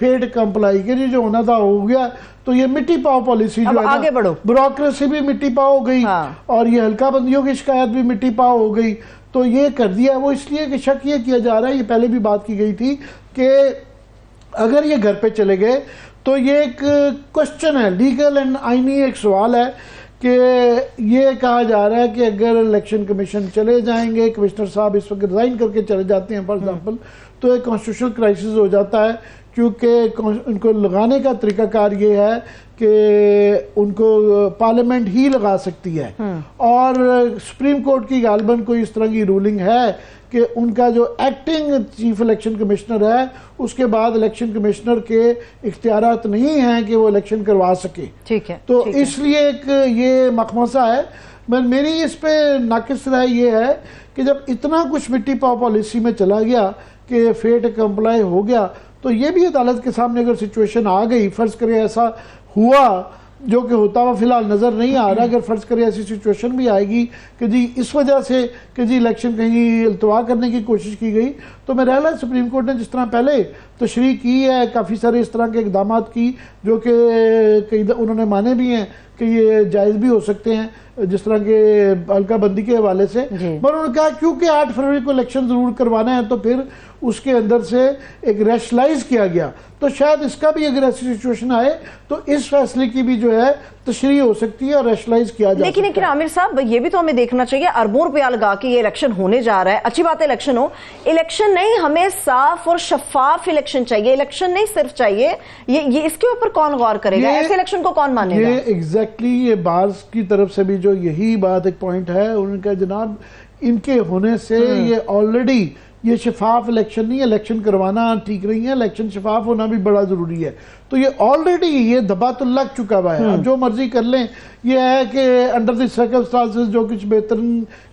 Fat comply کے جو ہونا تھا ہو گیا، تو یہ مٹی پاؤ پالیسی جو ہے آگے بڑھو، بیوروکریسی بھی مٹی پاؤ ہو گئی اور یہ ہلکا بندیوں کی شکایت بھی مٹی پاؤ ہو گئی، تو یہ کر دیا وہ اس لیے کہ شک یہ کیا جا رہا ہے، یہ پہلے بھی بات کی گئی تھی کہ اگر یہ گھر پہ چلے گئے تو یہ ایک کوشچن ہے، لیگل اینڈ آئینی ایک سوال ہے کہ یہ کہا جا رہا ہے کہ اگر الیکشن کمیشن چلے جائیں گے، کمشنر صاحب اس وقت ریزائن کر کے چلے جاتے ہیں فار ایگزامپل، تو ایک کانسٹیٹیوشنل کرائسس ہو جاتا ہے، کیونکہ ان کو لگانے کا طریقہ کار یہ ہے کہ ان کو پارلیمنٹ ہی لگا سکتی ہے، اور سپریم کورٹ کی غالباً کوئی اس طرح کی رولنگ ہے کہ ان کا جو ایکٹنگ چیف الیکشن کمشنر ہے اس کے بعد الیکشن کمشنر کے اختیارات نہیں ہیں کہ وہ الیکشن کروا سکے، ٹھیک ہے، تو اس لیے ایک یہ مخمصہ ہے۔ میری اس پہ ناقص رائے یہ ہے کہ جب اتنا کچھ مٹی پاؤ پالیسی میں چلا گیا کہ فیٹ کمپلائی ہو گیا، تو یہ بھی عدالت کے سامنے اگر سچویشن آ گئی، فرض کرے ایسا ہوا جو کہ ہوتا ہوا فی الحال نظر نہیں آ رہا، اگر فرض کرے ایسی سچویشن بھی آئے گی کہ جی اس وجہ سے کہ جی الیکشن کہیں التوا کرنے کی کوشش کی گئی، تو میں رہا سپریم کورٹ نے جس طرح پہلے تشریح کی ہے، کافی سارے اس طرح کے اقدامات کی جو کہ انہوں نے مانے بھی ہیں کہ یہ جائز بھی ہو سکتے ہیں، جس طرح کے حلقہ بندی کے حوالے سے، پر انہوں نے کہا کیونکہ 8 فروری کو الیکشن ضرور کروانا ہے تو پھر اس کے اندر سے ایک ریشلائز کیا گیا، تو شاید اس کا بھی اگر ایسی سچویشن آئے تو اس فیصلے کی بھی جو ہے تشریح ہو سکتی ہے اور ریشلائز کیا جا سکتا ہے۔ لیکن عامر صاحب یہ بھی تو ہمیں دیکھنا چاہیے، اربوں روپیہ لگا کے یہ الیکشن ہونے جا رہا ہے، اچھی بات ہے الیکشن ہو، الیکشن نہیں، ہمیں صاف اور شفاف الیکشن چاہیے، الیکشن نہیں صرف چاہیے، یہ اس کے اوپر کون غور کرے گا؟ ایسے الیکشن کو کون مانے گا؟ یہ ایگزیکٹلی یہ بارز کی طرف سے بھی جو یہی بات ایک پوائنٹ ہے، انہوں نے کہا جناب ان کے ہونے سے یہ آلریڈی یہ شفاف الیکشن نہیں، الیکشن کروانا ٹھیک نہیں ہے، الیکشن شفاف ہونا بھی بڑا ضروری ہے، تو یہ آلریڈی یہ دبا تو لگ چکا ہوا ہے، اب جو مرضی کر لیں، یہ ہے کہ انڈر دی سرکمسٹانسز جو کچھ بہتر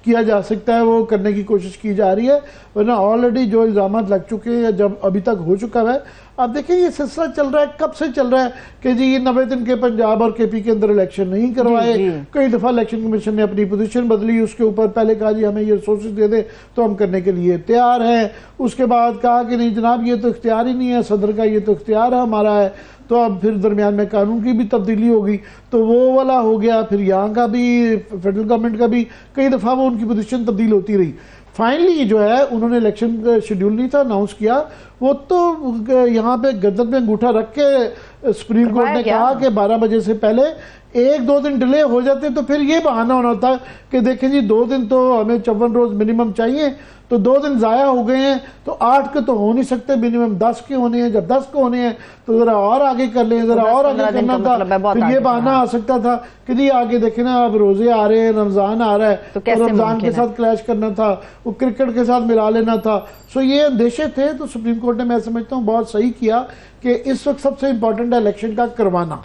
کیا جا سکتا ہے وہ کرنے کی کوشش کی جا رہی ہے، ورنہ آلریڈی جو الزامات لگ چکے ہیں جب ابھی تک ہو چکا ہے۔ آپ دیکھیں یہ سلسلہ چل رہا ہے، کب سے چل رہا ہے کہ جی 90 دن کے پنجاب اور کے پی کے اندر الیکشن نہیں کروائے، کئی دفعہ الیکشن کمیشن نے اپنی پوزیشن بدلی، اس کے اوپر پہلے کہا جی ہمیں یہ ریسورسز دے دیں تو ہم کرنے کے لیے تیار ہیں، اس کے بعد کہا کہ نہیں جناب یہ تو اختیار ہی نہیں ہے صدر کا، یہ تو اختیار ہے ہمارا ہے، تو اب پھر درمیان میں قانون کی بھی تبدیلی ہوگی تو وہ والا ہو گیا، پھر یہاں کا بھی فیڈرل گورنمنٹ کا بھی کئی دفعہ وہ ان کی پوزیشن تبدیل ہوتی رہی، فائنلی جو ہے انہوں نے الیکشن شیڈیول نہیں تھا اناؤنس کیا، وہ تو یہاں پہ گردن میں انگوٹھا رکھ کے سپریم کورٹ نے کہا کہ 12 بجے سے پہلے 1-2 دن ڈیلے ہو جاتے تو پھر یہ بہانہ ہونا ہوتا کہ دیکھیں جی 2 دن تو ہمیں 54 روز منیمم چاہیے، تو 2 دن ضائع ہو گئے ہیں تو 8 کے تو ہو نہیں سکتے، منیمم 10 کے ہونے ہیں، جب 10 کے ہونے ہیں تو ذرا اور آگے کر لیں، ذرا اور آگے کرنا تھا، پھر یہ بہانہ آ سکتا تھا کہ جی آگے دیکھیں نا اب روزے آ رہے ہیں، رمضان آ رہا ہے تو رمضان کے ساتھ کلیش کرنا تھا، وہ کرکٹ کے ساتھ ملا لینا تھا، سو یہ اندیشے تھے، تو سپریم کورٹ نے میں سمجھتا ہوں بہت صحیح کیا کہ اس وقت سب سے امپورٹنٹ ہے الیکشن کا کروانا،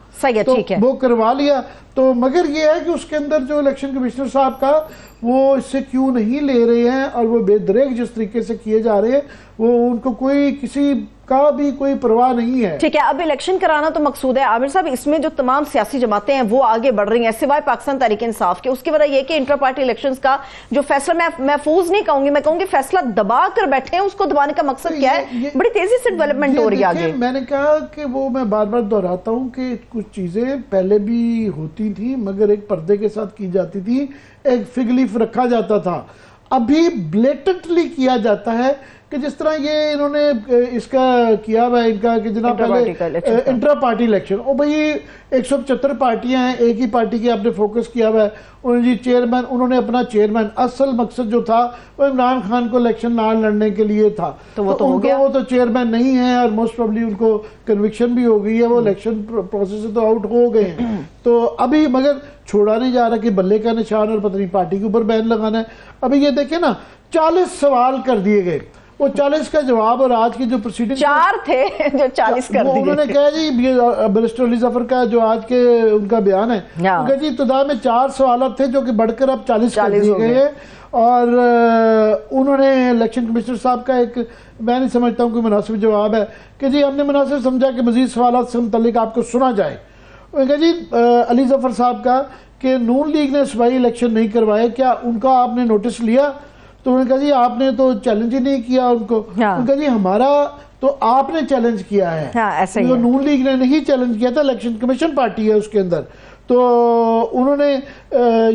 تو وہ کروا لیا، تو مگر یہ ہے کہ اس کے اندر جو الیکشن کمشنر صاحب کا وہ اس سے کیوں نہیں لے رہے ہیں اور وہ بے دریغ جس طریقے سے کیے جا رہے ہیں، وہ ان کو کوئی کسی کا بھی کوئی پرواہ نہیں ہے۔ ٹھیک ہے، اب الیکشن کرانا تو مقصود ہے، عامر صاحب اس میں جو تمام سیاسی جماعتیں ہیں وہ آگے بڑھ رہی ہیں سوائے پاکستان تحریک انصاف کے، اس کی وجہ یہ کہ انٹر پارٹی الیکشنز کا جو فیصلہ میں محفوظ نہیں کہوں گی، میں کہوں گی فیصلہ دبا کر بیٹھے ہیں، اس کو دبانے کا مقصد کیا ہے؟ بڑی تیزی سے ڈیولپمنٹ ہو رہی ہے آگے۔ میں نے کہا کہ وہ میں بار بار دہراتا ہوں کہ کچھ چیزیں پہلے بھی ہوتی تھی مگر ایک پردے کے ساتھ کی جاتی تھی، ایک فگ لیف رکھا جاتا تھا، ابھی بلیٹنٹلی کیا جاتا ہے کہ جس طرح یہ انہوں نے اس کا کیا ہوا ہے ان کا کہ جناب پہلے انٹرا پارٹی الیکشن، او بھئی 175 پارٹیاں ہیں، ایک ہی پارٹی کی آپ نے فوکس کیا ہوا ہے، انہوں نے چیئرمین، انہوں نے اپنا چیئرمین، اصل مقصد جو تھا وہ عمران خان کو الیکشن نہ لڑنے کے لیے تھا، تو وہ تو چیئرمین نہیں ہے اور موسٹ پروبلی ان کو کنوکشن بھی ہو گئی ہے، وہ الیکشن پروسیس سے تو آؤٹ ہو گئے ہیں، تو ابھی مگر چھوڑا نہیں جا رہا کہ بلے کا نشان اور پتہ نہیں پارٹی کے اوپر بین لگانا ہے۔ ابھی یہ دیکھیں نا 40 سوال کر دیے گئے، وہ 40 کا جواب اور آج کی جو پروسیڈنگ 4 تھے جو 40 کر دیے، انہوں نے کہا جی بیرسٹر علی ظفر کا جو آج کے ان کا بیان ہے کہ جی ابتدا میں 4 سوالات تھے جو کہ بڑھ کر اب 40 کر دیے گئے ہیں، اور انہوں نے الیکشن کمشنر صاحب کا ایک میں نہیں سمجھتا ہوں کوئی مناسب جواب ہے کہ جی ہم نے مناسب سمجھا کہ مزید سوالات سے متعلق آپ کو سنا جائے۔ کہ جی علی ظفر صاحب کا کہ نون لیگ نے صوبائی الیکشن نہیں کروائے، کیا ان کا آپ نے نوٹس لیا؟ تو انہوں نے کہا جی آپ نے تو چیلنج ہی نہیں کیا ان کو. ہاں. انہوں نے کہا جی ہمارا تو آپ نے چیلنج کیا ہے. ہاں ایسا ہی ہے. نون لیگ نے نہیں چیلنج کیا تھا, الیکشن کمیشن پارٹی ہے اس کے اندر. تو انہوں نے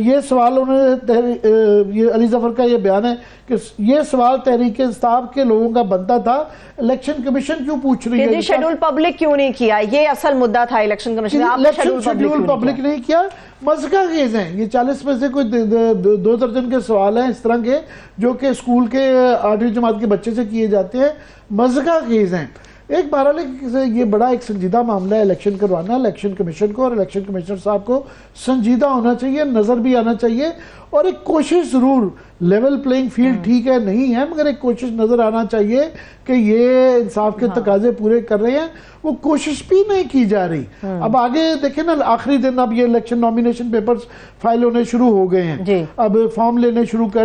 یہ سوال یہ علی ظفر کا یہ بیان ہے کہ یہ سوال تحریک انصاف کے لوگوں کا بنتا تھا, الیکشن کمیشن کیوں پوچھ رہی ہے؟ شیڈول پبلک کیوں نہیں کیا, یہ اصل مدعا تھا election commission. Election schedule public نہیں کیا. مذکا کیس ہیں یہ, 40 میں سے کوئی 2 درجن کے سوال ہیں اس طرح کے جو کہ اسکول کے 8ویں جماعت کے بچے سے کیے جاتے ہیں. مذکا کیس ہیں. ایک بہرحال یہ بڑا ایک سنجیدہ معاملہ ہے الیکشن کروانا. الیکشن کمیشن کو اور الیکشن کمیشنر صاحب کو سنجیدہ ہونا چاہیے, نظر بھی آنا چاہیے, اور ایک کوشش ضرور, لیول پلینگ فیلڈ ٹھیک ہے نہیں ہے مگر ایک کوشش نظر آنا چاہیے کہ یہ انصاف کے تقاضے پورے کر رہے ہیں. وہ کوشش بھی نہیں کی جا رہی. اب آگے دیکھیں نا, آخری دن اب یہ الیکشن نامینیشن پیپرز فائل ہونے شروع ہو گئے ہیں, اب فارم لینے شروع کر